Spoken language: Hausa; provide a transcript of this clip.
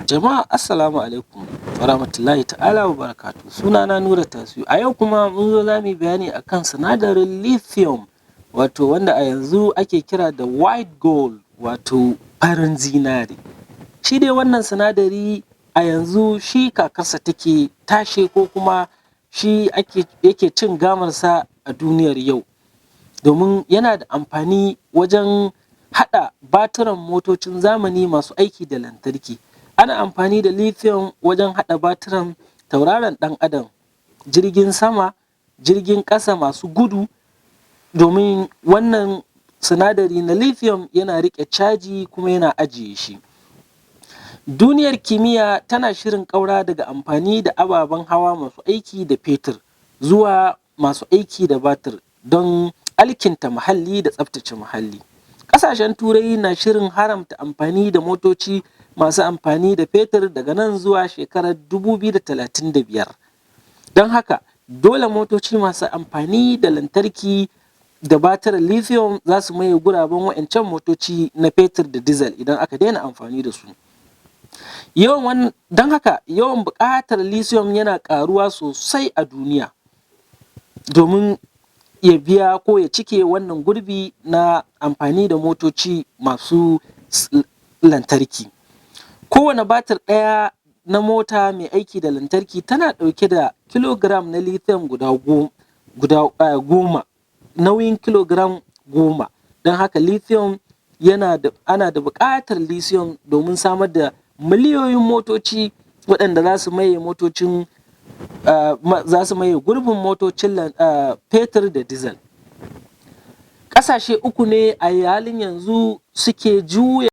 Jama'a assalamu alaikum wa rahmatullahi ta'ala wa barakatuh. Sunana Nura Tasiu. A yau kuma mun zo za mu yi bayani akan sinadarin lithium, wato wanda a yanzu ake kira da white gold, wato farin zinare. Shi dai wannan sinadari a yanzu shi kakarsa take tashe, ko kuma shi yake cin gamarsa a duniyar yau, domin yana da amfani wajen haɗa baturan motocin zamani masu aiki da lantarki. Ana amfani da lithium wajen haɗa baturan tauraron ɗan adam, jirgin sama, jirgin ƙasa masu gudu, domin wannan sinadari na lithium yana riƙe caji kuma yana ajiye shi. Duniyar kimiyya tana shirin ƙaura daga amfani da ababen hawa masu aiki da fetur zuwa masu aiki da batir don alkinta muhalli da tsaftace muhalli. Ƙasashen Turai na shirin haramta amfani da motoci masu amfani da fetur daga nan zuwa shekarar 2035. Don haka, dole motoci masu amfani da lantarki da batirin lithium za su maye guraben waɗancan motoci na fetur da diesel idan aka daina amfani da su. Don haka, yawan buƙatar lithium yana ƙaruwa sosai a duniya, domin ya biya ko ya cike wannan gurbi na amfani da motoci masu lantarki. Kowane batir ɗaya na mota mai aiki da lantarki tana ɗauke da kilogram na lithium guda goma, nauyin kilogram 10. Don haka lithium ana da buƙatar lithium domin samar da miliyoyin motoci waɗanda za su maye gurbin motocin fetur da diesel. Ƙasashe uku ne a halin yanzu suke juya